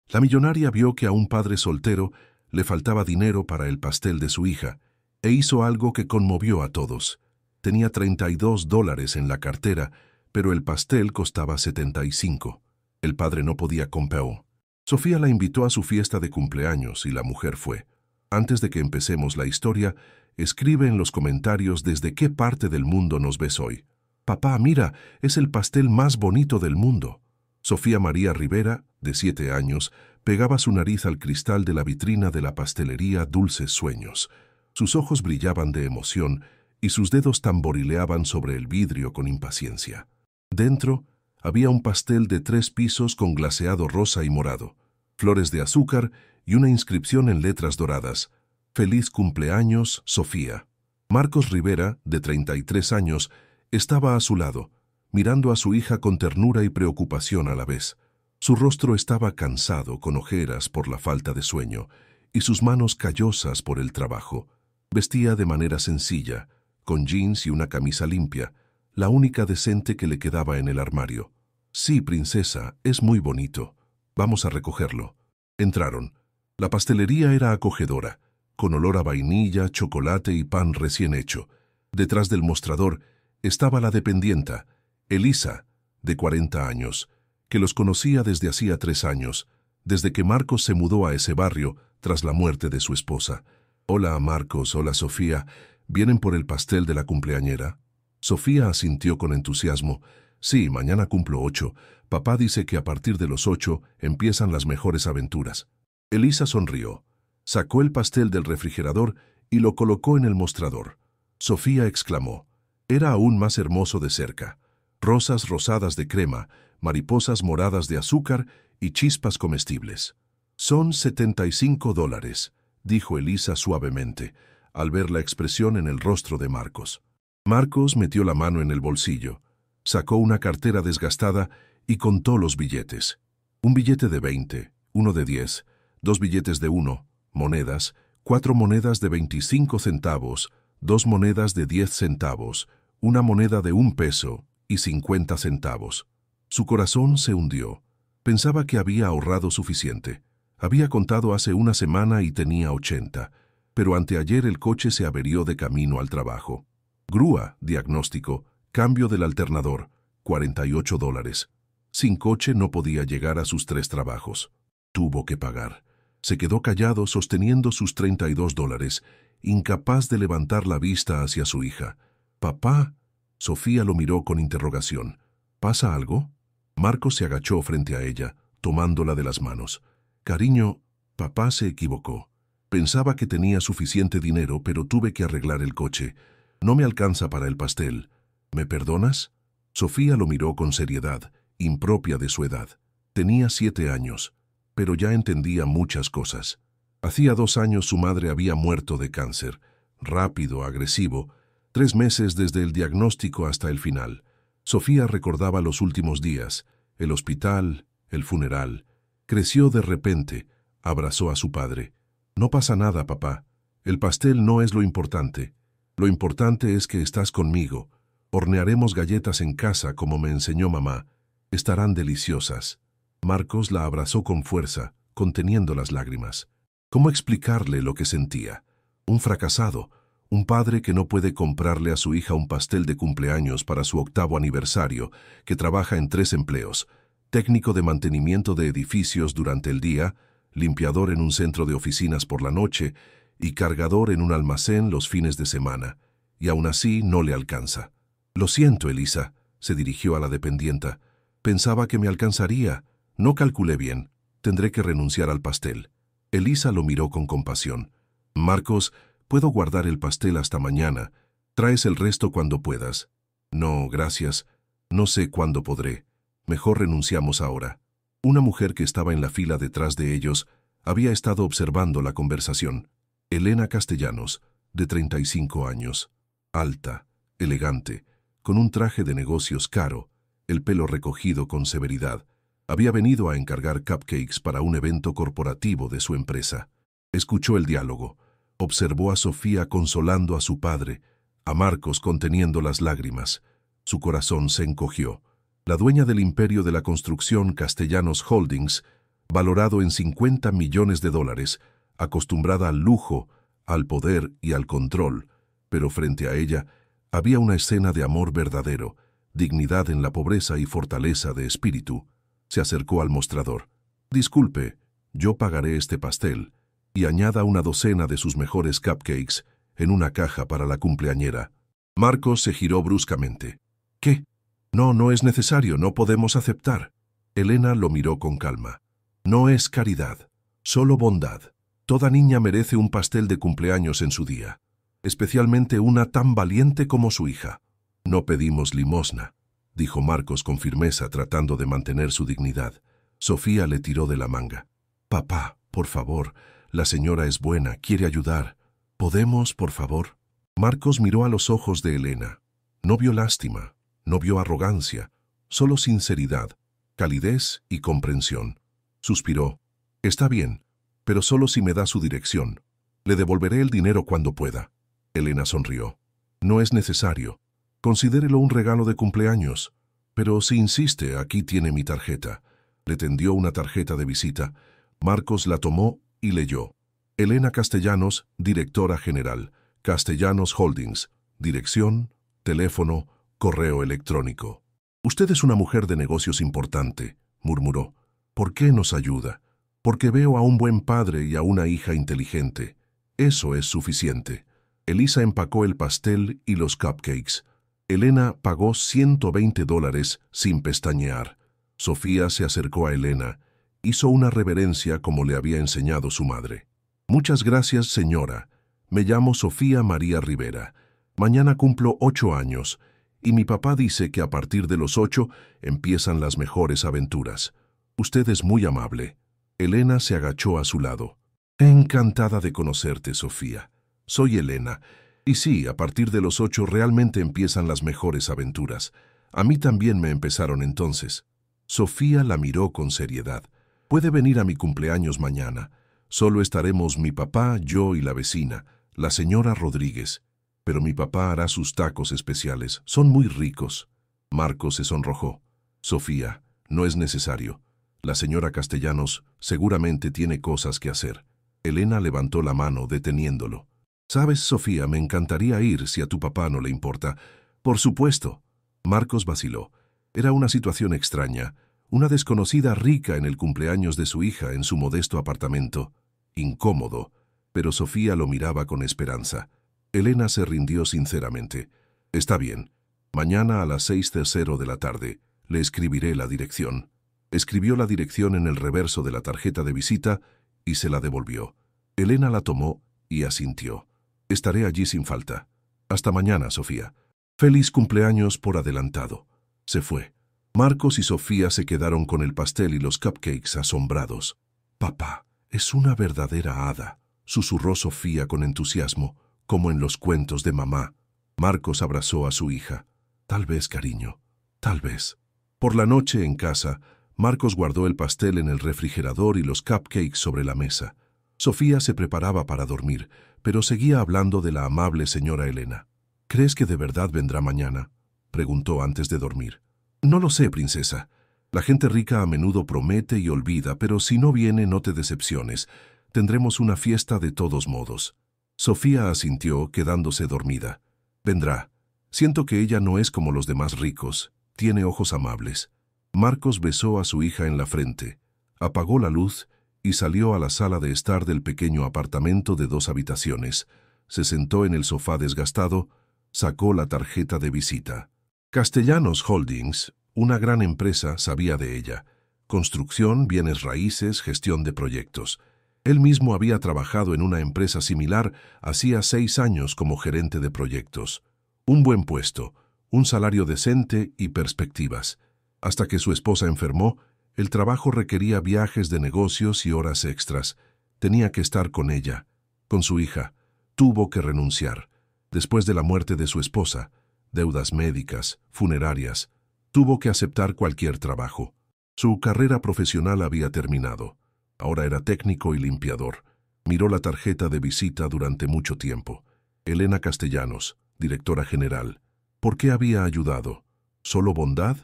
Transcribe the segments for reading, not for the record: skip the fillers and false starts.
La millonaria vio que a un padre soltero le faltaba dinero para el pastel de su hija e hizo algo que conmovió a todos. Tenía $32 en la cartera, pero el pastel costaba 75. El padre no podía comprarlo. Sofía la invitó a su fiesta de cumpleaños y la mujer fue. Antes de que empecemos la historia, escribe en los comentarios desde qué parte del mundo nos ves hoy. Papá, mira, es el pastel más bonito del mundo. Sofía María Rivera, de 7 años, pegaba su nariz al cristal de la vitrina de la pastelería Dulces Sueños. Sus ojos brillaban de emoción y sus dedos tamborileaban sobre el vidrio con impaciencia. Dentro había un pastel de 3 pisos con glaseado rosa y morado, flores de azúcar y una inscripción en letras doradas. Feliz cumpleaños, Sofía. Marcos Rivera, de 33 años, estaba a su lado, mirando a su hija con ternura y preocupación a la vez. Su rostro estaba cansado, con ojeras por la falta de sueño, y sus manos callosas por el trabajo. Vestía de manera sencilla, con jeans y una camisa limpia, la única decente que le quedaba en el armario. Sí, princesa, es muy bonito. Vamos a recogerlo. Entraron. La pastelería era acogedora, con olor a vainilla, chocolate y pan recién hecho. Detrás del mostrador estaba la dependienta, Elisa, de 40 años, que los conocía desde hacía 3 años, desde que Marcos se mudó a ese barrio tras la muerte de su esposa. Hola, Marcos, hola, Sofía. ¿Vienen por el pastel de la cumpleañera? Sofía asintió con entusiasmo. Sí, mañana cumplo 8. Papá dice que a partir de los 8 empiezan las mejores aventuras. Elisa sonrió. Sacó el pastel del refrigerador y lo colocó en el mostrador. Sofía exclamó. Era aún más hermoso de cerca. Rosas rosadas de crema, mariposas moradas de azúcar y chispas comestibles. Son $75, dijo Elisa suavemente, al ver la expresión en el rostro de Marcos. Marcos metió la mano en el bolsillo, sacó una cartera desgastada y contó los billetes. Un billete de 20, uno de 10, 2 billetes de 1, monedas, 4 monedas de 25 centavos, 2 monedas de 10 centavos, una moneda de 1 peso y 50 centavos. Su corazón se hundió. Pensaba que había ahorrado suficiente. Había contado hace una semana y tenía 80, pero anteayer el coche se averió de camino al trabajo. Grúa, diagnóstico, cambio del alternador, $48. Sin coche no podía llegar a sus 3 trabajos. Tuvo que pagar. Se quedó callado sosteniendo sus $32, incapaz de levantar la vista hacia su hija. «Papá». Sofía lo miró con interrogación. «¿Pasa algo?» Marcos se agachó frente a ella, tomándola de las manos. «Cariño, papá se equivocó. Pensaba que tenía suficiente dinero, pero tuve que arreglar el coche. No me alcanza para el pastel. ¿Me perdonas?» Sofía lo miró con seriedad, impropia de su edad. Tenía 7 años, pero ya entendía muchas cosas. Hacía 2 años su madre había muerto de cáncer, rápido, agresivo, 3 meses desde el diagnóstico hasta el final. Sofía recordaba los últimos días, el hospital, el funeral. Creció de repente, abrazó a su padre. «No pasa nada, papá. El pastel no es lo importante. Lo importante es que estás conmigo. Hornearemos galletas en casa como me enseñó mamá. Estarán deliciosas». Marcos la abrazó con fuerza, conteniendo las lágrimas. ¿Cómo explicarle lo que sentía? Un fracasado, un padre que no puede comprarle a su hija un pastel de cumpleaños para su 8º aniversario, que trabaja en 3 empleos, técnico de mantenimiento de edificios durante el día, limpiador en un centro de oficinas por la noche y cargador en un almacén los fines de semana, y aún así no le alcanza. «Lo siento, Elisa», se dirigió a la dependienta. «Pensaba que me alcanzaría. No calculé bien. Tendré que renunciar al pastel». Elisa lo miró con compasión. «Marcos, puedo guardar el pastel hasta mañana. Traes el resto cuando puedas». «No, gracias. No sé cuándo podré. Mejor renunciamos ahora». Una mujer que estaba en la fila detrás de ellos había estado observando la conversación. Elena Castellanos, de 35 años. Alta, elegante, con un traje de negocios caro, el pelo recogido con severidad. Había venido a encargar cupcakes para un evento corporativo de su empresa. Escuchó el diálogo. Observó a Sofía consolando a su padre, a Marcos conteniendo las lágrimas. Su corazón se encogió. La dueña del imperio de la construcción Castellanos Holdings valorado en $50 millones, acostumbrada al lujo, al poder y al control, pero frente a ella había una escena de amor verdadero, dignidad en la pobreza y fortaleza de espíritu. Se acercó al mostrador. «Disculpe, yo pagaré este pastel, y añada una docena de sus mejores cupcakes en una caja para la cumpleañera». Marcos se giró bruscamente. «¿Qué? No, no es necesario, no podemos aceptar». Elena lo miró con calma. «No es caridad, solo bondad. Toda niña merece un pastel de cumpleaños en su día, especialmente una tan valiente como su hija». «No pedimos limosna», dijo Marcos con firmeza, tratando de mantener su dignidad. Sofía le tiró de la manga. «Papá, por favor, la señora es buena, quiere ayudar. ¿Podemos, por favor?» Marcos miró a los ojos de Elena. No vio lástima, no vio arrogancia, solo sinceridad, calidez y comprensión. Suspiró. «Está bien, pero solo si me da su dirección. Le devolveré el dinero cuando pueda». Elena sonrió. «No es necesario. Considérelo un regalo de cumpleaños. Pero si insiste, aquí tiene mi tarjeta». Le tendió una tarjeta de visita. Marcos la tomó y leyó. «Elena Castellanos, directora general. Castellanos Holdings. Dirección, teléfono, correo electrónico». «Usted es una mujer de negocios importante», murmuró. «¿Por qué nos ayuda?» «Porque veo a un buen padre y a una hija inteligente. Eso es suficiente». Elisa empacó el pastel y los cupcakes. Elena pagó $120 sin pestañear. Sofía se acercó a Elena. Hizo una reverencia como le había enseñado su madre. «Muchas gracias, señora. Me llamo Sofía María Rivera. Mañana cumplo 8 años, y mi papá dice que a partir de los 8 empiezan las mejores aventuras. Usted es muy amable». Elena se agachó a su lado. «Encantada de conocerte, Sofía. Soy Elena. Y sí, a partir de los 8 realmente empiezan las mejores aventuras. A mí también me empezaron entonces». Sofía la miró con seriedad. «Puede venir a mi cumpleaños mañana. Solo estaremos mi papá, yo y la vecina, la señora Rodríguez. Pero mi papá hará sus tacos especiales. Son muy ricos». Marcos se sonrojó. «Sofía, no es necesario. La señora Castellanos seguramente tiene cosas que hacer». Elena levantó la mano, deteniéndolo. «¿Sabes, Sofía, me encantaría ir si a tu papá no le importa?» «Por supuesto». Marcos vaciló. Era una situación extraña, una desconocida rica en el cumpleaños de su hija en su modesto apartamento. Incómodo, pero Sofía lo miraba con esperanza. Elena se rindió sinceramente. «Está bien. Mañana a las 6:30 de la tarde le escribiré la dirección». Escribió la dirección en el reverso de la tarjeta de visita y se la devolvió. Elena la tomó y asintió. «Estaré allí sin falta. Hasta mañana, Sofía. Feliz cumpleaños por adelantado». Se fue. Marcos y Sofía se quedaron con el pastel y los cupcakes asombrados. «Papá, es una verdadera hada», susurró Sofía con entusiasmo, como en los cuentos de mamá. Marcos abrazó a su hija. «Tal vez, cariño, tal vez». Por la noche, en casa, Marcos guardó el pastel en el refrigerador y los cupcakes sobre la mesa. Sofía se preparaba para dormir, pero seguía hablando de la amable señora Elena. «¿Crees que de verdad vendrá mañana?», preguntó antes de dormir. «No lo sé, princesa. La gente rica a menudo promete y olvida, pero si no viene, no te decepciones. Tendremos una fiesta de todos modos». Sofía asintió, quedándose dormida. «Vendrá. Siento que ella no es como los demás ricos. Tiene ojos amables». Marcos besó a su hija en la frente, apagó la luz y salió a la sala de estar del pequeño apartamento de 2 habitaciones. Se sentó en el sofá desgastado, sacó la tarjeta de visita. Castellanos Holdings, una gran empresa, sabía de ella. Construcción, bienes raíces, gestión de proyectos. Él mismo había trabajado en una empresa similar hacía 6 años como gerente de proyectos. Un buen puesto, un salario decente y perspectivas. Hasta que su esposa enfermó, el trabajo requería viajes de negocios y horas extras. Tenía que estar con ella, con su hija. Tuvo que renunciar. Después de la muerte de su esposa, deudas médicas, funerarias, tuvo que aceptar cualquier trabajo. Su carrera profesional había terminado. Ahora era técnico y limpiador. Miró la tarjeta de visita durante mucho tiempo. Elena Castellanos, directora general. ¿Por qué había ayudado? ¿Solo bondad?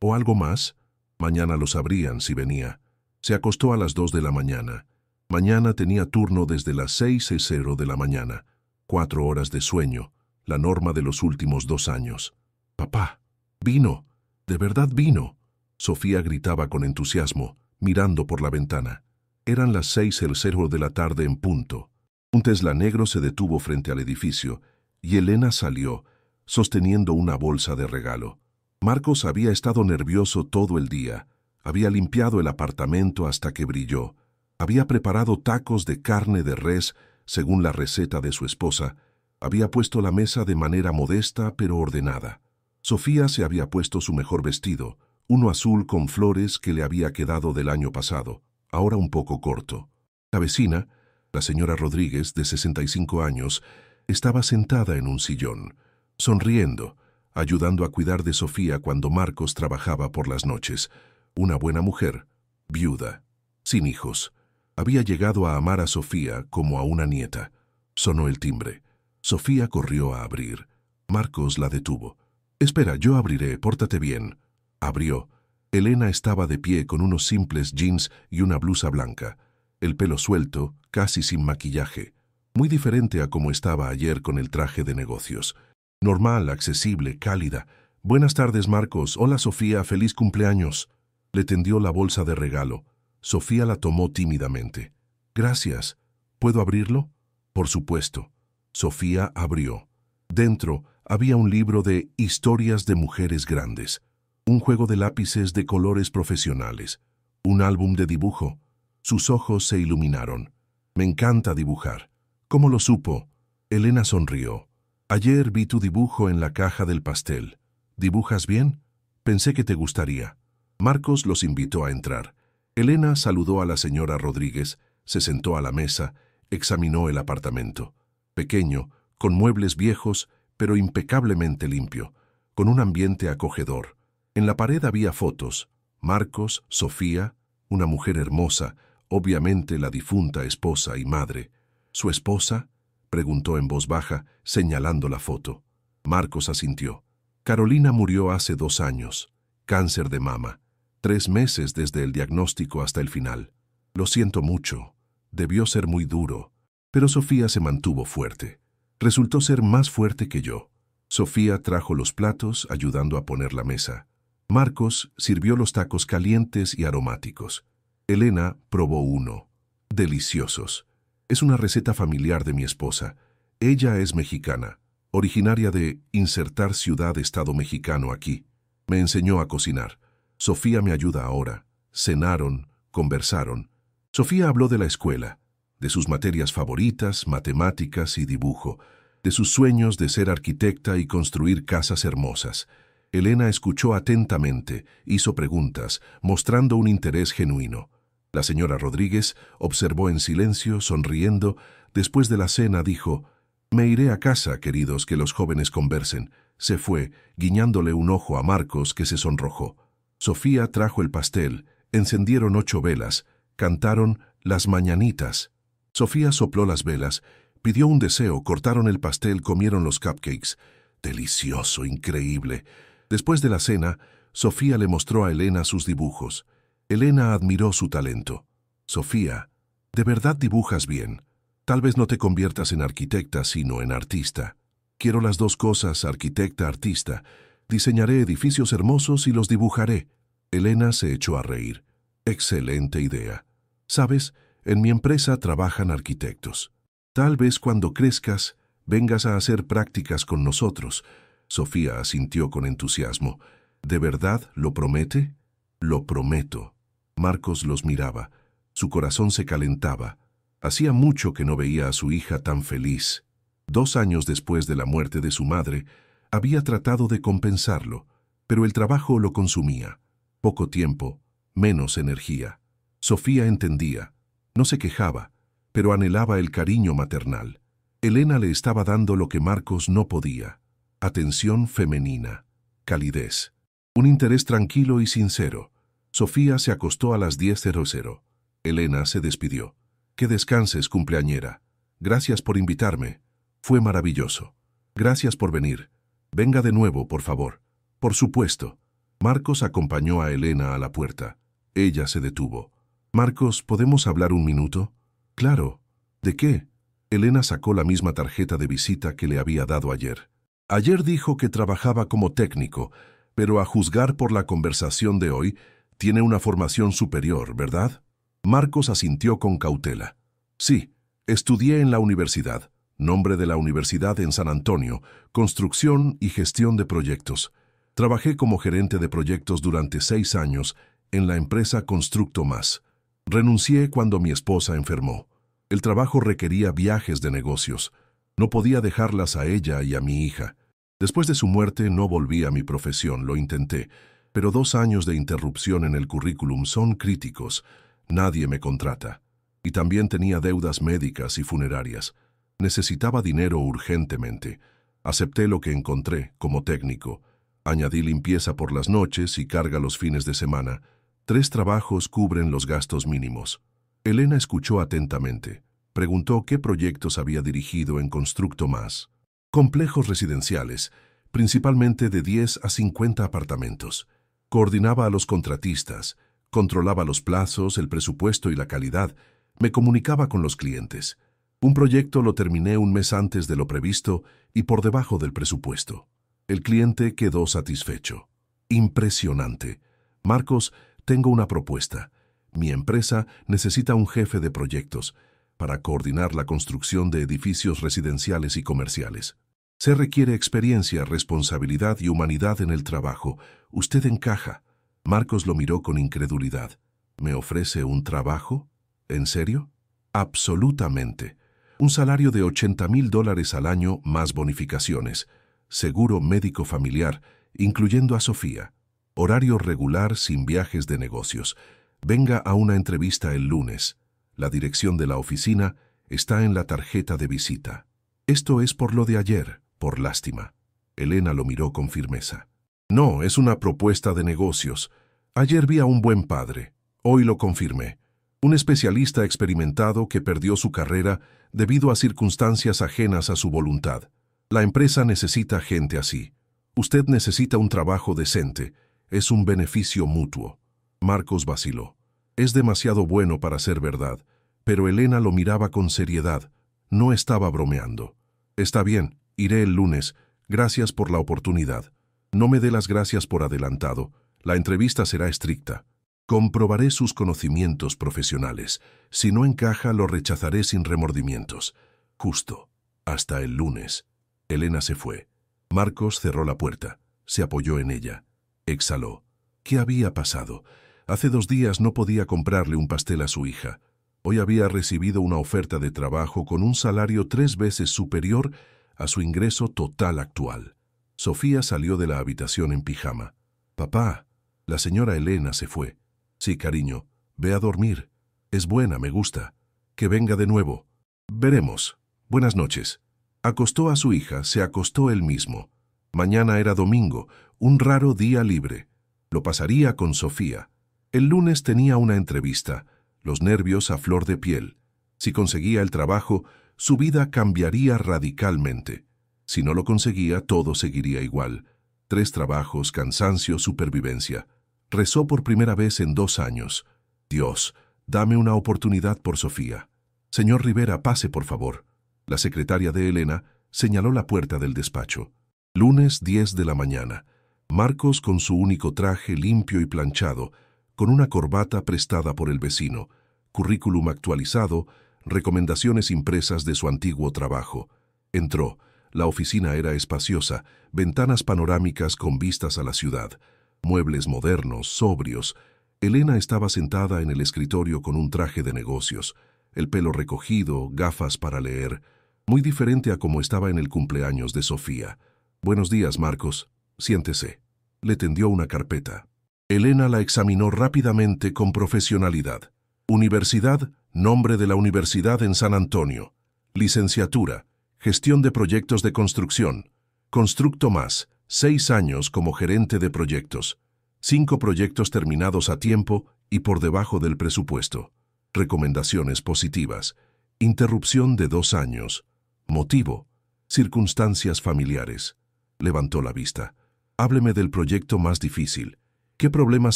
¿O algo más? Mañana lo sabrían si venía. Se acostó a las 2 de la mañana. Mañana tenía turno desde las 6:00 de la mañana. 4 horas de sueño, la norma de los últimos 2 años. Papá, vino, de verdad vino. Sofía gritaba con entusiasmo, mirando por la ventana. Eran las 6:00 de la tarde en punto. Un Tesla negro se detuvo frente al edificio y Elena salió, sosteniendo una bolsa de regalo. Marcos había estado nervioso todo el día. Había limpiado el apartamento hasta que brilló. Había preparado tacos de carne de res según la receta de su esposa. Había puesto la mesa de manera modesta pero ordenada. Sofía se había puesto su mejor vestido, uno azul con flores que le había quedado del año pasado, ahora un poco corto. La vecina, la señora Rodríguez, de 65 años, estaba sentada en un sillón, sonriendo, ayudando a cuidar de Sofía cuando Marcos trabajaba por las noches. Una buena mujer, viuda, sin hijos. Había llegado a amar a Sofía como a una nieta. Sonó el timbre. Sofía corrió a abrir. Marcos la detuvo. «Espera, yo abriré, pórtate bien». Abrió. Elena estaba de pie con unos simples jeans y una blusa blanca. El pelo suelto, casi sin maquillaje. Muy diferente a como estaba ayer con el traje de negocios. Normal, accesible, cálida. «Buenas tardes, Marcos. Hola, Sofía. Feliz cumpleaños». Le tendió la bolsa de regalo. Sofía la tomó tímidamente. «Gracias. ¿Puedo abrirlo?» «Por supuesto». Sofía abrió. Dentro había un libro de historias de mujeres grandes, un juego de lápices de colores profesionales, un álbum de dibujo. Sus ojos se iluminaron. «Me encanta dibujar». «¿Cómo lo supo?» Elena sonrió. «Ayer vi tu dibujo en la caja del pastel. ¿Dibujas bien? Pensé que te gustaría». Marcos los invitó a entrar. Elena saludó a la señora Rodríguez, se sentó a la mesa, examinó el apartamento. Pequeño, con muebles viejos, pero impecablemente limpio, con un ambiente acogedor. En la pared había fotos. Marcos, Sofía, una mujer hermosa, obviamente la difunta esposa y madre. «¿Su esposa?», preguntó en voz baja, señalando la foto. Marcos asintió. «Carolina murió hace 2 años. Cáncer de mama. 3 meses desde el diagnóstico hasta el final. Lo siento mucho. Debió ser muy duro». Pero Sofía se mantuvo fuerte. Resultó ser más fuerte que yo. Sofía trajo los platos, ayudando a poner la mesa. Marcos sirvió los tacos calientes y aromáticos. Elena probó uno. Deliciosos. Es una receta familiar de mi esposa. Ella es mexicana, originaria de insertar ciudad-estado mexicano aquí. Me enseñó a cocinar. Sofía me ayuda ahora. Cenaron, conversaron. Sofía habló de la escuela, de sus materias favoritas, matemáticas y dibujo, de sus sueños de ser arquitecta y construir casas hermosas. Elena escuchó atentamente, hizo preguntas, mostrando un interés genuino. La señora Rodríguez observó en silencio, sonriendo. Después de la cena dijo: «Me iré a casa, queridos, que los jóvenes conversen». Se fue, guiñándole un ojo a Marcos, que se sonrojó. Sofía trajo el pastel, encendieron 8 velas, cantaron Las Mañanitas. Sofía sopló las velas, pidió un deseo, cortaron el pastel, comieron los cupcakes. Delicioso, increíble. Después de la cena, Sofía le mostró a Elena sus dibujos. Elena admiró su talento. «Sofía, de verdad dibujas bien. Tal vez no te conviertas en arquitecta, sino en artista». «Quiero las 2 cosas, arquitecta, artista. Diseñaré edificios hermosos y los dibujaré». Elena se echó a reír. «Excelente idea. ¿Sabes? En mi empresa trabajan arquitectos. Tal vez cuando crezcas, vengas a hacer prácticas con nosotros». Sofía asintió con entusiasmo. «¿De verdad lo promete?» «Lo prometo». Marcos los miraba. Su corazón se calentaba. Hacía mucho que no veía a su hija tan feliz. 2 años después de la muerte de su madre, había tratado de compensarlo, pero el trabajo lo consumía. Poco tiempo, menos energía. Sofía entendía. No se quejaba, pero anhelaba el cariño maternal. Elena le estaba dando lo que Marcos no podía: atención femenina, calidez, un interés tranquilo y sincero. Sofía se acostó a las 10:00. Elena se despidió. «Que descanses, cumpleañera. Gracias por invitarme. Fue maravilloso. Gracias por venir. Venga de nuevo, por favor». «Por supuesto». Marcos acompañó a Elena a la puerta. Ella se detuvo. Marcos, ¿podemos hablar un minuto? Claro. ¿De qué? Elena sacó la misma tarjeta de visita que le había dado ayer. Ayer dijo que trabajaba como técnico, pero a juzgar por la conversación de hoy, tiene una formación superior, ¿verdad? Marcos asintió con cautela. Sí, estudié en la universidad. Nombre de la universidad en San Antonio, construcción y gestión de proyectos. Trabajé como gerente de proyectos durante 6 años en la empresa Constructo Más. Renuncié cuando mi esposa enfermó. El trabajo requería viajes de negocios. No podía dejarlas a ella y a mi hija. Después de su muerte no volví a mi profesión, lo intenté, pero 2 años de interrupción en el currículum son críticos. Nadie me contrata. Y también tenía deudas médicas y funerarias. Necesitaba dinero urgentemente. Acepté lo que encontré como técnico. Añadí limpieza por las noches y carga los fines de semana. 3 trabajos cubren los gastos mínimos. Elena escuchó atentamente. Preguntó qué proyectos había dirigido en Constructo Más. Complejos residenciales, principalmente de 10 a 50 apartamentos. Coordinaba a los contratistas, controlaba los plazos, el presupuesto y la calidad. Me comunicaba con los clientes. Un proyecto lo terminé un mes antes de lo previsto y por debajo del presupuesto. El cliente quedó satisfecho. Impresionante. Marcos, tengo una propuesta. Mi empresa necesita un jefe de proyectos para coordinar la construcción de edificios residenciales y comerciales. Se requiere experiencia, responsabilidad y humanidad en el trabajo. Usted encaja. Marcos lo miró con incredulidad. ¿Me ofrece un trabajo? ¿En serio? Absolutamente. Un salario de $80,000 al año más bonificaciones. Seguro médico familiar, incluyendo a Sofía. Horario regular sin viajes de negocios. Venga a una entrevista el lunes. La dirección de la oficina está en la tarjeta de visita. Esto es por lo de ayer, por lástima. Elena lo miró con firmeza. No, es una propuesta de negocios. Ayer vi a un buen padre. Hoy lo confirmé. Un especialista experimentado que perdió su carrera debido a circunstancias ajenas a su voluntad. La empresa necesita gente así. Usted necesita un trabajo decente. Es un beneficio mutuo. Marcos vaciló. Es demasiado bueno para ser verdad, pero Elena lo miraba con seriedad. No estaba bromeando. Está bien, iré el lunes. Gracias por la oportunidad. No me dé las gracias por adelantado. La entrevista será estricta. Comprobaré sus conocimientos profesionales. Si no encaja, lo rechazaré sin remordimientos. Justo. Hasta el lunes. Elena se fue. Marcos cerró la puerta. Se apoyó en ella. Exhaló. ¿Qué había pasado? Hace 2 días no podía comprarle un pastel a su hija. Hoy había recibido una oferta de trabajo con un salario 3 veces superior a su ingreso total actual. Sofía salió de la habitación en pijama. «Papá, la señora Elena se fue». «Sí, cariño, ve a dormir. Es buena, me gusta. Que venga de nuevo. Veremos. Buenas noches». Acostó a su hija, se acostó él mismo. Mañana era domingo, un raro día libre. Lo pasaría con Sofía. El lunes tenía una entrevista, los nervios a flor de piel. Si conseguía el trabajo, su vida cambiaría radicalmente. Si no lo conseguía, todo seguiría igual. 3 trabajos, cansancio, supervivencia. Rezó por primera vez en 2 años. «Dios, dame una oportunidad por Sofía». «Señor Rivera, pase, por favor». La secretaria de Elena señaló la puerta del despacho. Lunes 10 de la mañana. Marcos con su único traje limpio y planchado, con una corbata prestada por el vecino, currículum actualizado, recomendaciones impresas de su antiguo trabajo. Entró. La oficina era espaciosa, ventanas panorámicas con vistas a la ciudad, muebles modernos, sobrios. Elena estaba sentada en el escritorio con un traje de negocios, el pelo recogido, gafas para leer, muy diferente a como estaba en el cumpleaños de Sofía. «Buenos días, Marcos. Siéntese». Le tendió una carpeta. Elena la examinó rápidamente con profesionalidad. Universidad, nombre de la universidad en San Antonio. Licenciatura, gestión de proyectos de construcción. Constructo Más, 6 años como gerente de proyectos. 5 proyectos terminados a tiempo y por debajo del presupuesto. Recomendaciones positivas. Interrupción de 2 años. Motivo. Circunstancias familiares. Levantó la vista. Hábleme del proyecto más difícil. ¿Qué problemas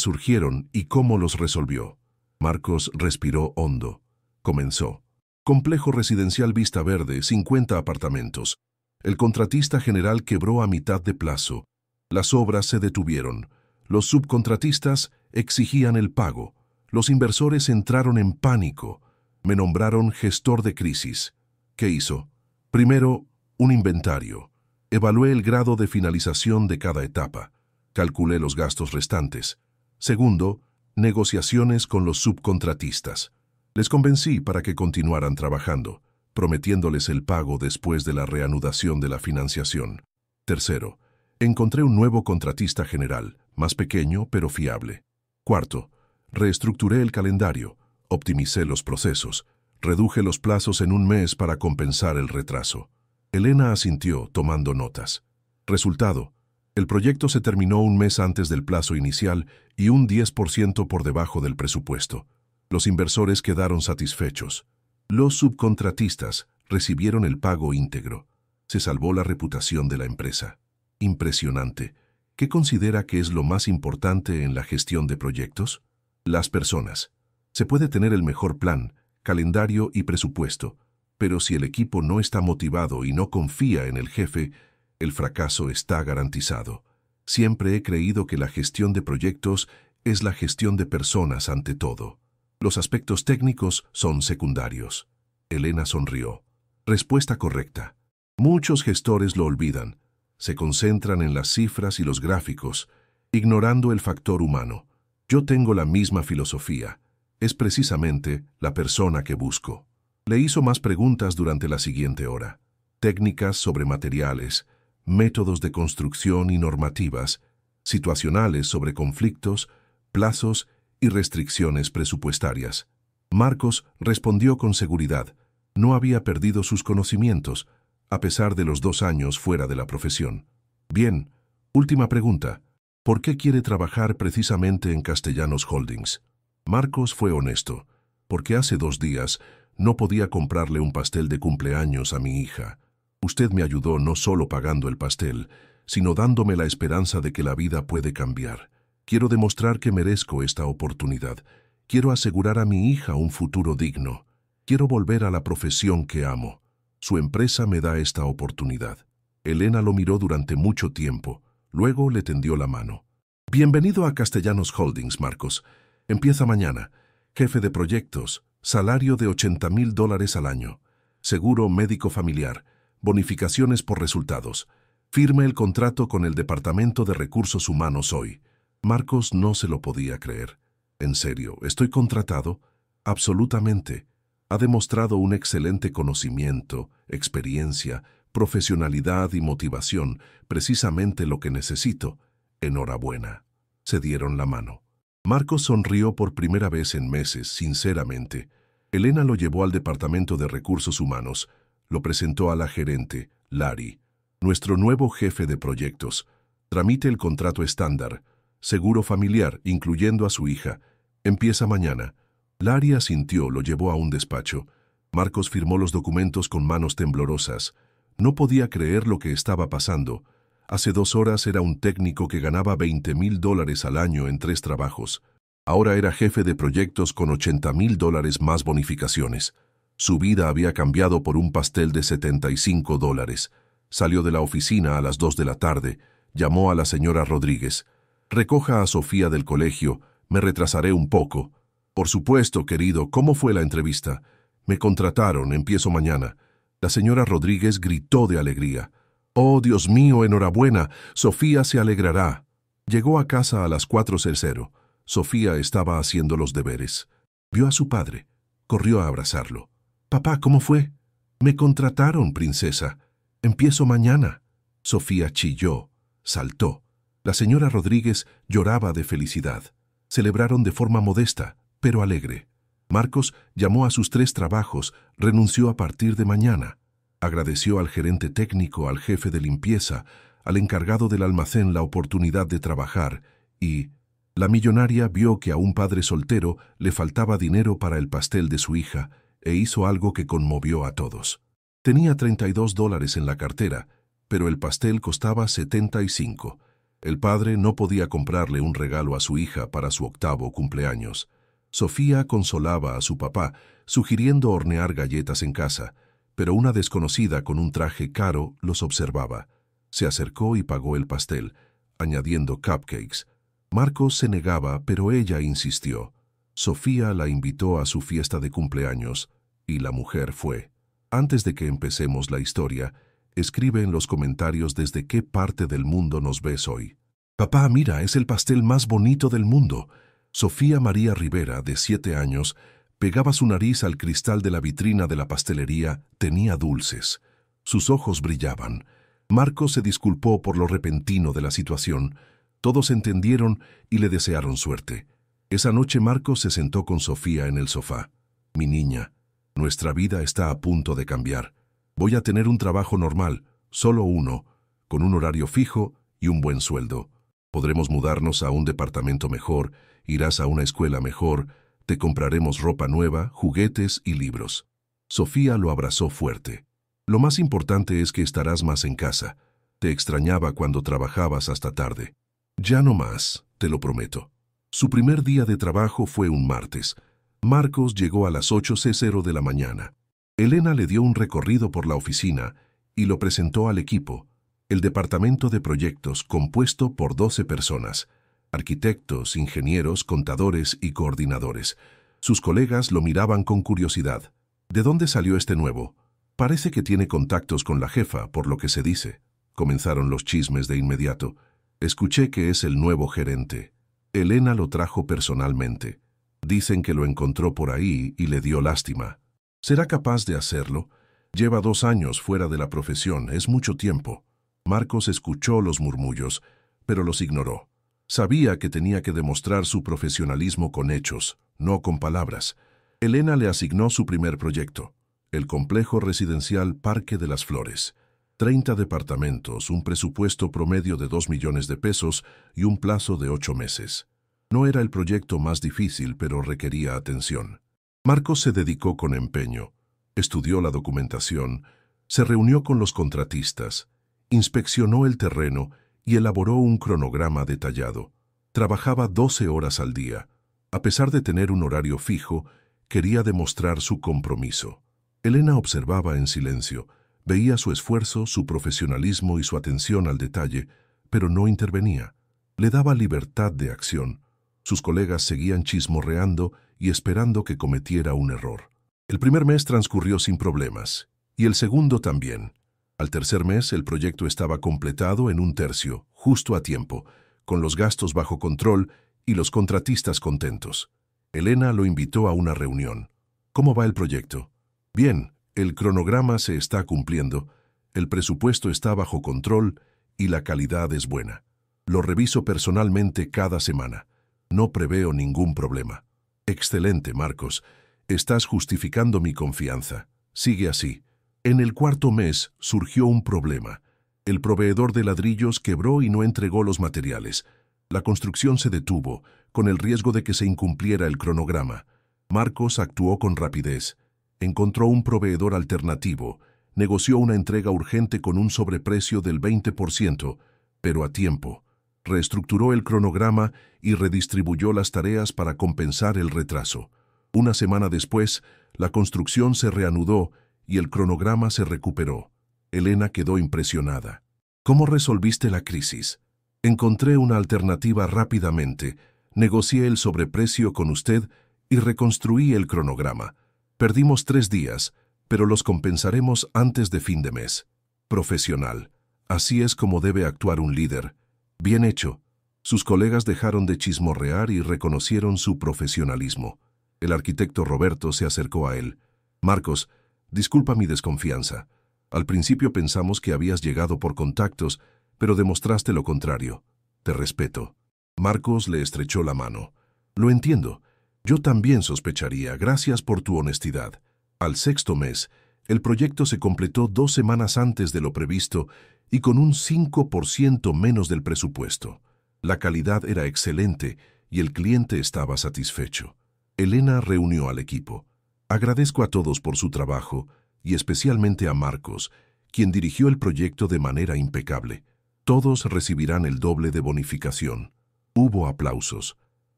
surgieron y cómo los resolvió? Marcos respiró hondo. Comenzó. Complejo residencial Vista Verde, 50 apartamentos. El contratista general quebró a mitad de plazo. Las obras se detuvieron. Los subcontratistas exigían el pago. Los inversores entraron en pánico. Me nombraron gestor de crisis. ¿Qué hizo? Primero, un inventario. Evalué el grado de finalización de cada etapa. Calculé los gastos restantes. Segundo, negociaciones con los subcontratistas. Les convencí para que continuaran trabajando, prometiéndoles el pago después de la reanudación de la financiación. Tercero, encontré un nuevo contratista general, más pequeño pero fiable. Cuarto, reestructuré el calendario, optimicé los procesos, reduje los plazos en un mes para compensar el retraso. Elena asintió, tomando notas. Resultado, el proyecto se terminó un mes antes del plazo inicial y un 10% por debajo del presupuesto. Los inversores quedaron satisfechos. Los subcontratistas recibieron el pago íntegro. Se salvó la reputación de la empresa. Impresionante. ¿Qué considera que es lo más importante en la gestión de proyectos? Las personas. Se puede tener el mejor plan, calendario y presupuesto, pero si el equipo no está motivado y no confía en el jefe, el fracaso está garantizado. Siempre he creído que la gestión de proyectos es la gestión de personas ante todo. Los aspectos técnicos son secundarios. Elena sonrió. Respuesta correcta. Muchos gestores lo olvidan. Se concentran en las cifras y los gráficos, ignorando el factor humano. Yo tengo la misma filosofía. Es precisamente la persona que busco. Le hizo más preguntas durante la siguiente hora. Técnicas sobre materiales, métodos de construcción y normativas, situacionales sobre conflictos, plazos y restricciones presupuestarias. Marcos respondió con seguridad. No había perdido sus conocimientos, a pesar de los 2 años fuera de la profesión. Bien, última pregunta. ¿Por qué quiere trabajar precisamente en Castellanos Holdings? Marcos fue honesto, porque hace 2 días no podía comprarle un pastel de cumpleaños a mi hija. Usted me ayudó no solo pagando el pastel, sino dándome la esperanza de que la vida puede cambiar. Quiero demostrar que merezco esta oportunidad. Quiero asegurar a mi hija un futuro digno. Quiero volver a la profesión que amo. Su empresa me da esta oportunidad. Elena lo miró durante mucho tiempo. Luego le tendió la mano. Bienvenido a Castellanos Holdings, Marcos. Empieza mañana. Jefe de proyectos. Salario de $80,000 al año. Seguro médico familiar. Bonificaciones por resultados. Firme el contrato con el Departamento de Recursos Humanos hoy. Marcos no se lo podía creer. ¿En serio? ¿Estoy contratado? Absolutamente. Ha demostrado un excelente conocimiento, experiencia, profesionalidad y motivación, precisamente lo que necesito. Enhorabuena. Se dieron la mano. Marcos sonrió por primera vez en meses, sinceramente. Elena lo llevó al Departamento de Recursos Humanos. Lo presentó a la gerente, Larry. Nuestro nuevo jefe de proyectos. Tramite el contrato estándar. Seguro familiar, incluyendo a su hija. Empieza mañana. Larry asintió, lo llevó a un despacho. Marcos firmó los documentos con manos temblorosas. No podía creer lo que estaba pasando. Hace 2 horas era un técnico que ganaba $20,000 al año en 3 trabajos. Ahora era jefe de proyectos con $80,000 más bonificaciones. Su vida había cambiado por un pastel de $75. Salió de la oficina a las 2 de la tarde. Llamó a la señora Rodríguez. Recoja a Sofía del colegio. Me retrasaré un poco. Por supuesto, querido. ¿Cómo fue la entrevista? Me contrataron. Empiezo mañana. La señora Rodríguez gritó de alegría. Oh, Dios mío, enhorabuena. Sofía se alegrará. Llegó a casa a las 4:00. Sofía estaba haciendo los deberes. Vio a su padre. Corrió a abrazarlo. Papá, ¿cómo fue? Me contrataron, princesa. Empiezo mañana. Sofía chilló, saltó. La señora Rodríguez lloraba de felicidad. Celebraron de forma modesta, pero alegre. Marcos llamó a sus 3 trabajos, renunció a partir de mañana. Agradeció al gerente técnico, al jefe de limpieza, al encargado del almacén la oportunidad de trabajar y... La millonaria vio que a un padre soltero le faltaba dinero para el pastel de su hija e hizo algo que conmovió a todos. Tenía $32 en la cartera, pero el pastel costaba 75. El padre no podía comprarle un regalo a su hija para su 8º cumpleaños. Sofía consolaba a su papá, sugiriendo hornear galletas en casa, pero una desconocida con un traje caro los observaba. Se acercó y pagó el pastel, añadiendo cupcakes. Marcos se negaba, pero ella insistió. Sofía la invitó a su fiesta de cumpleaños, y la mujer fue. Antes de que empecemos la historia, escribe en los comentarios desde qué parte del mundo nos ves hoy. Papá, mira, es el pastel más bonito del mundo. Sofía María Rivera, de 7 años, pegaba su nariz al cristal de la vitrina de la pastelería, tenía dulces. Sus ojos brillaban. Marcos se disculpó por lo repentino de la situación. Todos entendieron y le desearon suerte. Esa noche Marcos se sentó con Sofía en el sofá. Mi niña, nuestra vida está a punto de cambiar. Voy a tener un trabajo normal, solo uno, con un horario fijo y un buen sueldo. Podremos mudarnos a un departamento mejor, irás a una escuela mejor, te compraremos ropa nueva, juguetes y libros. Sofía lo abrazó fuerte. Lo más importante es que estarás más en casa. Te extrañaba cuando trabajabas hasta tarde. Ya no más, te lo prometo. Su primer día de trabajo fue un martes. Marcos llegó a las 8:00 de la mañana. Elena le dio un recorrido por la oficina y lo presentó al equipo, el departamento de proyectos compuesto por 12 personas, arquitectos, ingenieros, contadores y coordinadores. Sus colegas lo miraban con curiosidad. ¿De dónde salió este nuevo? Parece que tiene contactos con la jefa, por lo que se dice. Comenzaron los chismes de inmediato. Escuché que es el nuevo gerente. Elena lo trajo personalmente. Dicen que lo encontró por ahí y le dio lástima. ¿Será capaz de hacerlo? Lleva 2 años fuera de la profesión, es mucho tiempo. Marcos escuchó los murmullos, pero los ignoró. Sabía que tenía que demostrar su profesionalismo con hechos, no con palabras. Elena le asignó su primer proyecto, el complejo residencial Parque de las Flores. 30 departamentos, un presupuesto promedio de 2 millones de pesos y un plazo de 8 meses. No era el proyecto más difícil, pero requería atención. Marcos se dedicó con empeño. Estudió la documentación, se reunió con los contratistas, inspeccionó el terreno y elaboró un cronograma detallado. Trabajaba 12 horas al día. A pesar de tener un horario fijo, quería demostrar su compromiso. Elena observaba en silencio. Veía su esfuerzo, su profesionalismo y su atención al detalle, pero no intervenía. Le daba libertad de acción. Sus colegas seguían chismorreando y esperando que cometiera un error. El primer mes transcurrió sin problemas, y el segundo también. Al tercer mes el proyecto estaba completado en 1/3, justo a tiempo, con los gastos bajo control y los contratistas contentos. Elena lo invitó a una reunión. ¿Cómo va el proyecto? Bien. El cronograma se está cumpliendo, el presupuesto está bajo control y la calidad es buena. Lo reviso personalmente cada semana. No preveo ningún problema. Excelente, Marcos. Estás justificando mi confianza. Sigue así. En el 4.º mes surgió un problema. El proveedor de ladrillos quebró y no entregó los materiales. La construcción se detuvo, con el riesgo de que se incumpliera el cronograma. Marcos actuó con rapidez. Encontró un proveedor alternativo, negoció una entrega urgente con un sobreprecio del 20%, pero a tiempo. Reestructuró el cronograma y redistribuyó las tareas para compensar el retraso. Una semana después, la construcción se reanudó y el cronograma se recuperó. Elena quedó impresionada. ¿Cómo resolviste la crisis? Encontré una alternativa rápidamente, negocié el sobreprecio con usted y reconstruí el cronograma. Perdimos 3 días, pero los compensaremos antes de fin de mes. Profesional. Así es como debe actuar un líder. Bien hecho. Sus colegas dejaron de chismorrear y reconocieron su profesionalismo. El arquitecto Roberto se acercó a él. Marcos, disculpa mi desconfianza. Al principio pensamos que habías llegado por contactos, pero demostraste lo contrario. Te respeto. Marcos le estrechó la mano. Lo entiendo. Yo también sospecharía, gracias por tu honestidad. Al 6.º mes, el proyecto se completó 2 semanas antes de lo previsto y con un 5% menos del presupuesto. La calidad era excelente y el cliente estaba satisfecho. Elena reunió al equipo. Agradezco a todos por su trabajo y especialmente a Marcos, quien dirigió el proyecto de manera impecable. Todos recibirán el doble de bonificación. Hubo aplausos.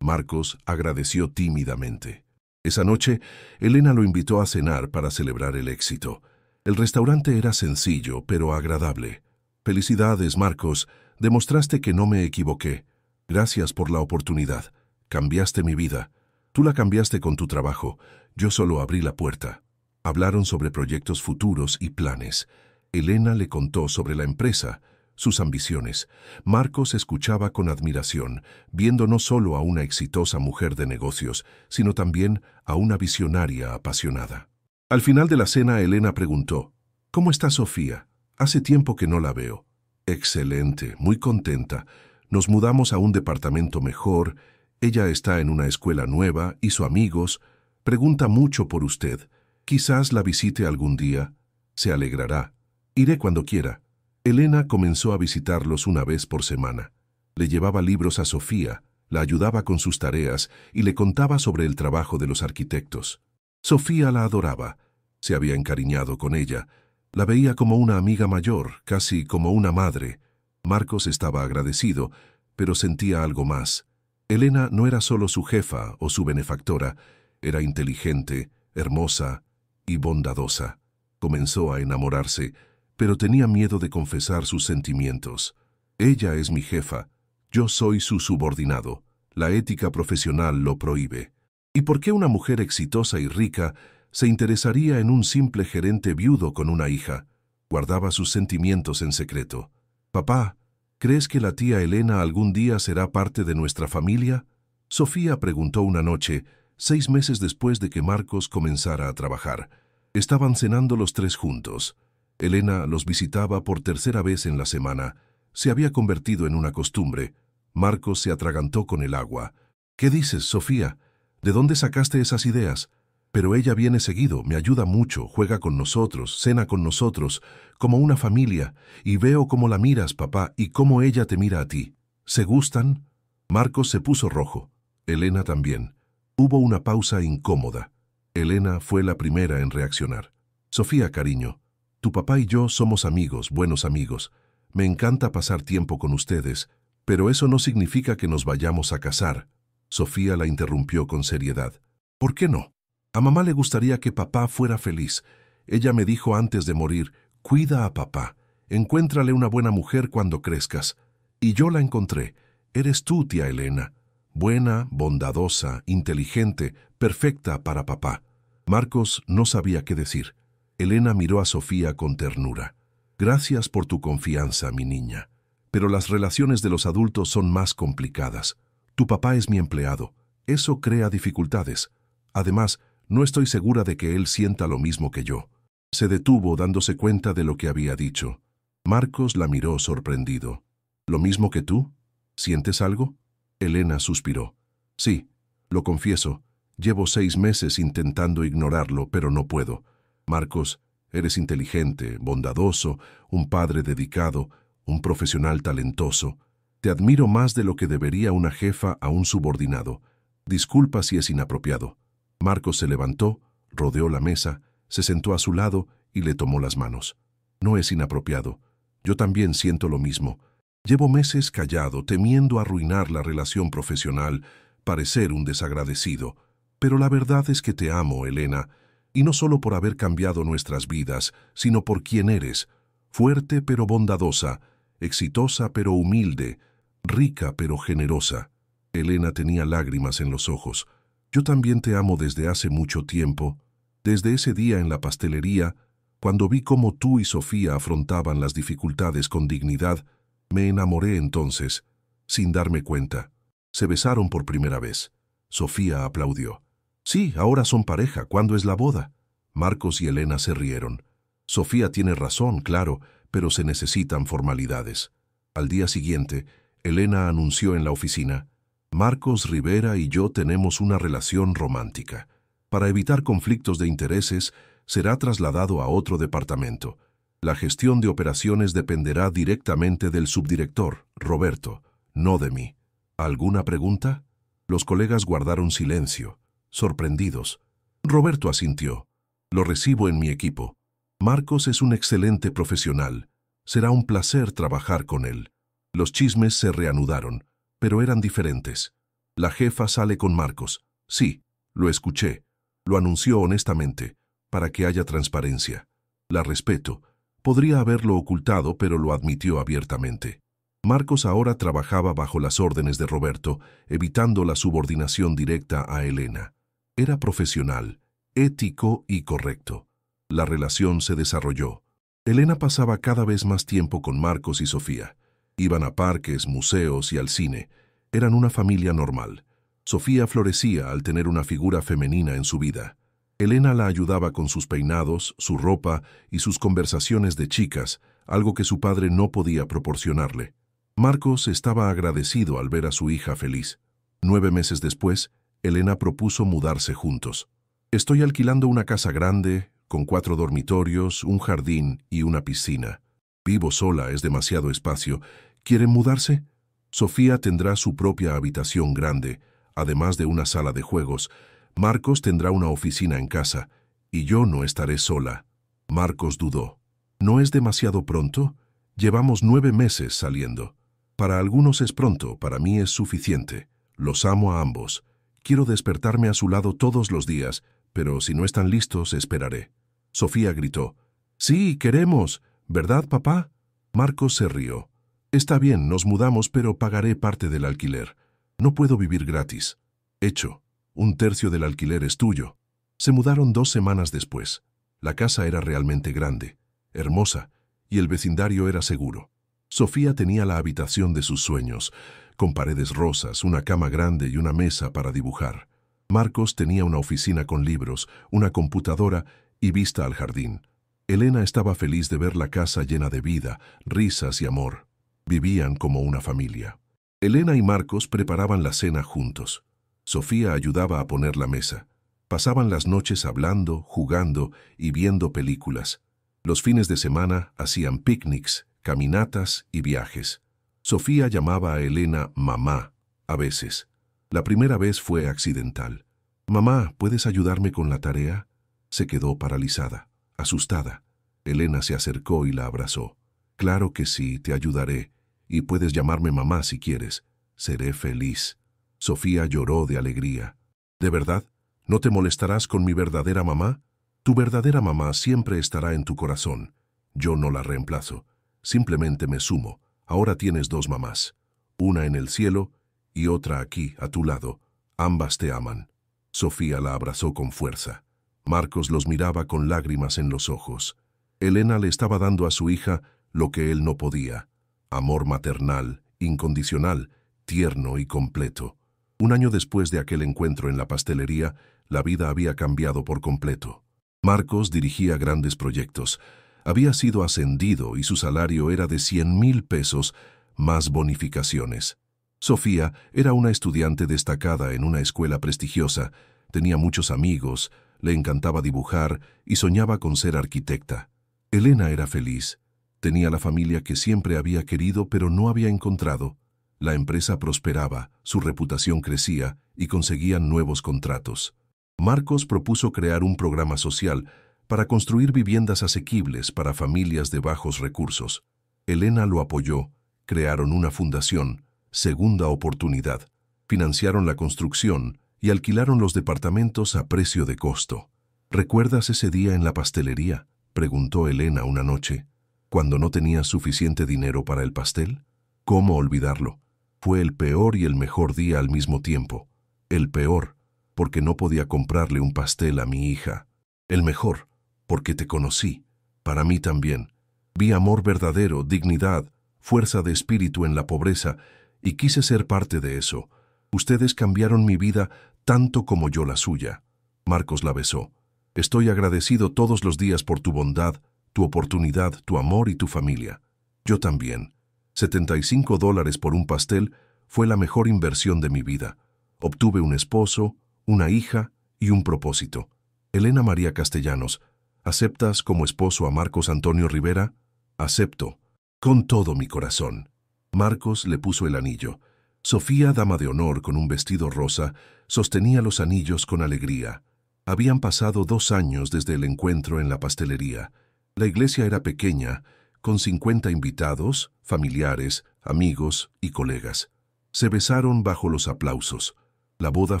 Marcos agradeció tímidamente. Esa noche, Elena lo invitó a cenar para celebrar el éxito. El restaurante era sencillo, pero agradable. Felicidades, Marcos. Demostraste que no me equivoqué. Gracias por la oportunidad. Cambiaste mi vida. Tú la cambiaste con tu trabajo. Yo solo abrí la puerta. Hablaron sobre proyectos futuros y planes. Elena le contó sobre la empresa, sus ambiciones. Marcos escuchaba con admiración, viendo no solo a una exitosa mujer de negocios, sino también a una visionaria apasionada. Al final de la cena, Elena preguntó, «¿Cómo está Sofía? Hace tiempo que no la veo». «Excelente, muy contenta. Nos mudamos a un departamento mejor. Ella está en una escuela nueva, hizo amigos. Pregunta mucho por usted. Quizás la visite algún día. Se alegrará. Iré cuando quiera». Elena comenzó a visitarlos una vez por semana. Le llevaba libros a Sofía, la ayudaba con sus tareas y le contaba sobre el trabajo de los arquitectos. Sofía la adoraba. Se había encariñado con ella. La veía como una amiga mayor, casi como una madre. Marcos estaba agradecido, pero sentía algo más. Elena no era solo su jefa o su benefactora, era inteligente, hermosa y bondadosa. Comenzó a enamorarse, pero tenía miedo de confesar sus sentimientos. Ella es mi jefa, yo soy su subordinado. La ética profesional lo prohíbe. ¿Y por qué una mujer exitosa y rica se interesaría en un simple gerente viudo con una hija? Guardaba sus sentimientos en secreto. «Papá, ¿crees que la tía Elena algún día será parte de nuestra familia?», Sofía preguntó una noche, 6 meses después de que Marcos comenzara a trabajar. Estaban cenando los tres juntos. Elena los visitaba por tercera vez en la semana. Se había convertido en una costumbre. Marcos se atragantó con el agua. «¿Qué dices, Sofía? ¿De dónde sacaste esas ideas? Pero ella viene seguido, me ayuda mucho, juega con nosotros, cena con nosotros, como una familia, y veo cómo la miras, papá, y cómo ella te mira a ti. ¿Se gustan?». Marcos se puso rojo. Elena también. Hubo una pausa incómoda. Elena fue la primera en reaccionar. «Sofía, cariño, tu papá y yo somos amigos, buenos amigos. Me encanta pasar tiempo con ustedes, pero eso no significa que nos vayamos a casar». Sofía la interrumpió con seriedad. «¿Por qué no? A mamá le gustaría que papá fuera feliz. Ella me dijo antes de morir, cuida a papá, encuéntrale una buena mujer cuando crezcas. Y yo la encontré. Eres tú, tía Elena. Buena, bondadosa, inteligente, perfecta para papá». Marcos no sabía qué decir. Elena miró a Sofía con ternura. «Gracias por tu confianza, mi niña. Pero las relaciones de los adultos son más complicadas. Tu papá es mi empleado. Eso crea dificultades. Además, no estoy segura de que él sienta lo mismo que yo». Se detuvo dándose cuenta de lo que había dicho. Marcos la miró sorprendido. «¿Lo mismo que tú? ¿Sientes algo?». Elena suspiró. «Sí, lo confieso. Llevo 6 meses intentando ignorarlo, pero no puedo. Marcos, eres inteligente, bondadoso, un padre dedicado, un profesional talentoso. Te admiro más de lo que debería una jefa a un subordinado. Disculpa si es inapropiado». Marcos se levantó, rodeó la mesa, se sentó a su lado y le tomó las manos. «No es inapropiado. Yo también siento lo mismo. Llevo meses callado, temiendo arruinar la relación profesional, parecer un desagradecido. Pero la verdad es que te amo, Elena, y no solo por haber cambiado nuestras vidas, sino por quien eres, fuerte pero bondadosa, exitosa pero humilde, rica pero generosa». Elena tenía lágrimas en los ojos. «Yo también te amo desde hace mucho tiempo, desde ese día en la pastelería, cuando vi cómo tú y Sofía afrontaban las dificultades con dignidad. Me enamoré entonces, sin darme cuenta». Se besaron por primera vez. Sofía aplaudió. «Sí, ahora son pareja. ¿Cuándo es la boda?». Marcos y Elena se rieron. «Sofía tiene razón, claro, pero se necesitan formalidades». Al día siguiente, Elena anunció en la oficina: «Marcos Rivera y yo tenemos una relación romántica. Para evitar conflictos de intereses, será trasladado a otro departamento. La gestión de operaciones dependerá directamente del subdirector, Roberto, no de mí». ¿Alguna pregunta? Los colegas guardaron silencio, sorprendidos. Roberto asintió. «Lo recibo en mi equipo. Marcos es un excelente profesional. Será un placer trabajar con él». Los chismes se reanudaron, pero eran diferentes. La jefa sale con Marcos. Sí, lo escuché. Lo anunció honestamente, para que haya transparencia. La respeto. Podría haberlo ocultado, pero lo admitió abiertamente. Marcos ahora trabajaba bajo las órdenes de Roberto, evitando la subordinación directa a Elena. Era profesional, ético y correcto. La relación se desarrolló. Elena pasaba cada vez más tiempo con Marcos y Sofía. Iban a parques, museos y al cine. Eran una familia normal. Sofía florecía al tener una figura femenina en su vida. Elena la ayudaba con sus peinados, su ropa y sus conversaciones de chicas, algo que su padre no podía proporcionarle. Marcos estaba agradecido al ver a su hija feliz. 9 meses después, Elena propuso mudarse juntos. Estoy alquilando una casa grande, con 4 dormitorios, un jardín y una piscina. Vivo sola, es demasiado espacio. ¿Quieren mudarse? Sofía tendrá su propia habitación grande, además de una sala de juegos. Marcos tendrá una oficina en casa, y yo no estaré sola. Marcos dudó. ¿No es demasiado pronto? Llevamos 9 meses saliendo. Para algunos es pronto, para mí es suficiente. Los amo a ambos. Quiero despertarme a su lado todos los días, pero si no están listos, esperaré. Sofía gritó. Sí, queremos. ¿Verdad, papá? Marcos se rió. Está bien, nos mudamos, pero pagaré parte del alquiler. No puedo vivir gratis. Hecho. 1/3 del alquiler es tuyo. Se mudaron 2 semanas después. La casa era realmente grande, hermosa, y el vecindario era seguro. Sofía tenía la habitación de sus sueños, con paredes rosas, una cama grande y una mesa para dibujar. Marcos tenía una oficina con libros, una computadora y vista al jardín. Elena estaba feliz de ver la casa llena de vida, risas y amor. Vivían como una familia. Elena y Marcos preparaban la cena juntos. Sofía ayudaba a poner la mesa. Pasaban las noches hablando, jugando y viendo películas. Los fines de semana hacían picnics, caminatas y viajes. Sofía llamaba a Elena mamá, a veces. La primera vez fue accidental. Mamá, ¿puedes ayudarme con la tarea? Se quedó paralizada, asustada. Elena se acercó y la abrazó. Claro que sí, te ayudaré. Y puedes llamarme mamá si quieres. Seré feliz. Sofía lloró de alegría. ¿De verdad? ¿No te molestarás con mi verdadera mamá? Tu verdadera mamá siempre estará en tu corazón. Yo no la reemplazo. Simplemente me sumo. Ahora tienes 2 mamás. Una en el cielo y otra aquí, a tu lado. Ambas te aman. Sofía la abrazó con fuerza. Marcos los miraba con lágrimas en los ojos. Elena le estaba dando a su hija lo que él no podía. Amor maternal, incondicional, tierno y completo. 1 año después de aquel encuentro en la pastelería, la vida había cambiado por completo. Marcos dirigía grandes proyectos. Había sido ascendido y su salario era de 100,000 pesos, más bonificaciones. Sofía era una estudiante destacada en una escuela prestigiosa, tenía muchos amigos, le encantaba dibujar y soñaba con ser arquitecta. Elena era feliz. Tenía la familia que siempre había querido pero no había encontrado. La empresa prosperaba, su reputación crecía y conseguían nuevos contratos. Marcos propuso crear un programa social para construir viviendas asequibles para familias de bajos recursos. Elena lo apoyó, crearon una fundación, Segunda Oportunidad, financiaron la construcción y alquilaron los departamentos a precio de costo. ¿Recuerdas ese día en la pastelería?, preguntó Elena una noche, cuando no tenías suficiente dinero para el pastel. ¿Cómo olvidarlo? Fue el peor y el mejor día al mismo tiempo. El peor, porque no podía comprarle un pastel a mi hija. El mejor, porque te conocí. Para mí también. Vi amor verdadero, dignidad, fuerza de espíritu en la pobreza, y quise ser parte de eso. Ustedes cambiaron mi vida tanto como yo la suya. Marcos la besó. Estoy agradecido todos los días por tu bondad, tu oportunidad, tu amor y tu familia. Yo también. $75 por un pastel fue la mejor inversión de mi vida. Obtuve un esposo, una hija y un propósito. Elena María Castellanos, ¿aceptas como esposo a Marcos Antonio Rivera? Acepto, con todo mi corazón. Marcos le puso el anillo. Sofía, dama de honor con un vestido rosa, sostenía los anillos con alegría. Habían pasado 2 años desde el encuentro en la pastelería. La iglesia era pequeña, con 50 invitados, familiares, amigos y colegas. Se besaron bajo los aplausos. La boda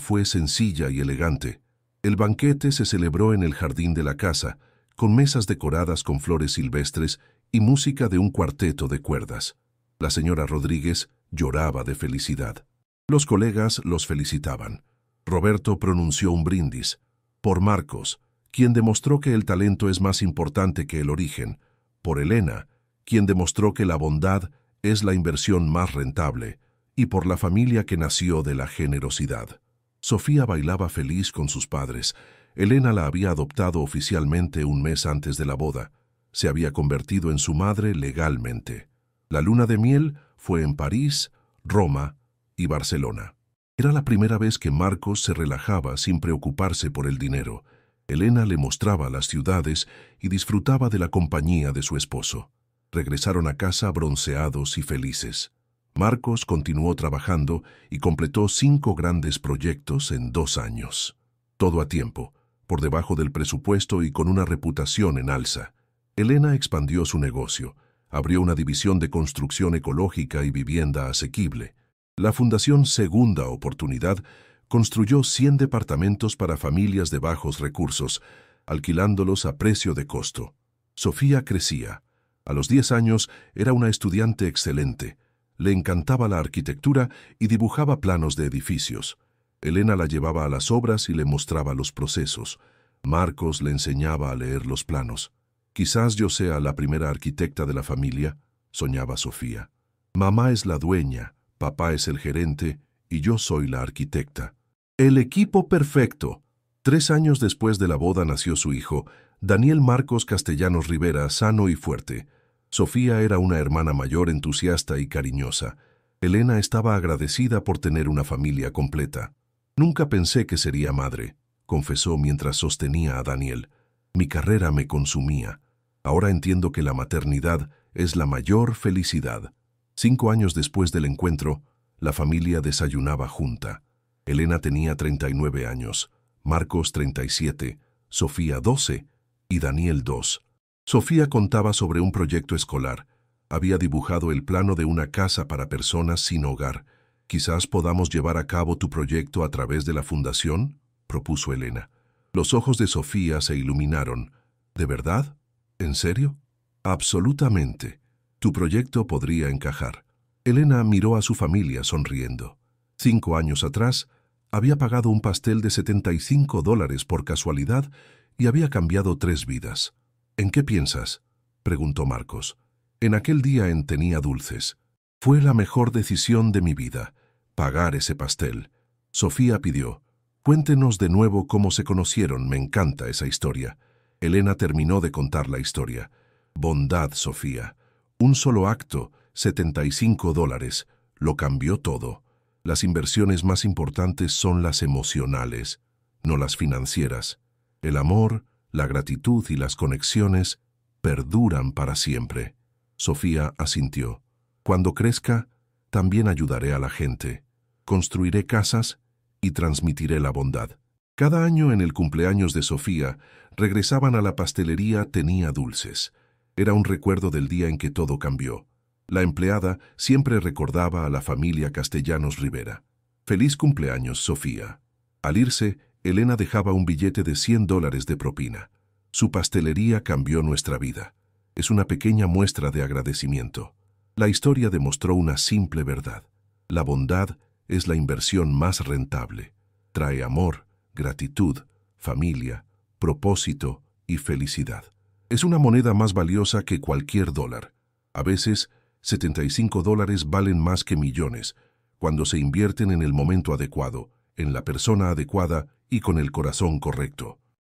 fue sencilla y elegante. El banquete se celebró en el jardín de la casa, con mesas decoradas con flores silvestres y música de un cuarteto de cuerdas. La señora Rodríguez lloraba de felicidad. Los colegas los felicitaban. Roberto pronunció un brindis. Por Marcos, quien demostró que el talento es más importante que el origen. Por Elena, quien demostró que la bondad es la inversión más rentable. Y por la familia que nació de la generosidad. Sofía bailaba feliz con sus padres. Elena la había adoptado oficialmente un mes antes de la boda. Se había convertido en su madre legalmente. La luna de miel fue en París, Roma y Barcelona. Era la primera vez que Marcos se relajaba sin preocuparse por el dinero. Elena le mostraba las ciudades y disfrutaba de la compañía de su esposo. Regresaron a casa bronceados y felices. Marcos continuó trabajando y completó 5 grandes proyectos en 2 años. Todo a tiempo, por debajo del presupuesto y con una reputación en alza. Elena expandió su negocio. Abrió una división de construcción ecológica y vivienda asequible. La Fundación Segunda Oportunidad construyó 100 departamentos para familias de bajos recursos, alquilándolos a precio de costo. Sofía crecía. A los 10 años era una estudiante excelente. Le encantaba la arquitectura y dibujaba planos de edificios. Elena la llevaba a las obras y le mostraba los procesos. Marcos le enseñaba a leer los planos. Quizás yo sea la primera arquitecta de la familia, soñaba Sofía. Mamá es la dueña, papá es el gerente y yo soy la arquitecta. El equipo perfecto. 3 años después de la boda nació su hijo, Daniel Marcos Castellanos Rivera, sano y fuerte. Sofía era una hermana mayor entusiasta y cariñosa. Elena estaba agradecida por tener una familia completa. Nunca pensé que sería madre, confesó mientras sostenía a Daniel. Mi carrera me consumía. Ahora entiendo que la maternidad es la mayor felicidad. 5 años después del encuentro, la familia desayunaba junta. Elena tenía 39 años, Marcos 37, Sofía 12 y Daniel 2. Sofía contaba sobre un proyecto escolar. Había dibujado el plano de una casa para personas sin hogar. «Quizás podamos llevar a cabo tu proyecto a través de la fundación», propuso Elena. Los ojos de Sofía se iluminaron. «¿De verdad? ¿En serio?» «Absolutamente. Tu proyecto podría encajar». Elena miró a su familia sonriendo. 5 años atrás, había pagado un pastel de $75 por casualidad y había cambiado 3 vidas. «¿En qué piensas?», preguntó Marcos. «En aquel día tenía dulces. Fue la mejor decisión de mi vida, pagar ese pastel». Sofía pidió, «Cuéntenos de nuevo cómo se conocieron, me encanta esa historia». Elena terminó de contar la historia. «Bondad, Sofía. Un solo acto, $75, lo cambió todo. Las inversiones más importantes son las emocionales, no las financieras. El amor, la gratitud y las conexiones perduran para siempre». Sofía asintió. «Cuando crezca, también ayudaré a la gente. Construiré casas y transmitiré la bondad». Cada año en el cumpleaños de Sofía, regresaban a la pastelería Tenía Dulces. Era un recuerdo del día en que todo cambió. La empleada siempre recordaba a la familia Castellanos Rivera. «Feliz cumpleaños, Sofía». Al irse, Elena dejaba un billete de $100 de propina. «Su pastelería cambió nuestra vida. Es una pequeña muestra de agradecimiento». La historia demostró una simple verdad. La bondad es la inversión más rentable. Trae amor, gratitud, familia, propósito y felicidad. Es una moneda más valiosa que cualquier dólar. A veces, $75 valen más que millones, cuando se invierten en el momento adecuado, en la persona adecuada y con el corazón correcto.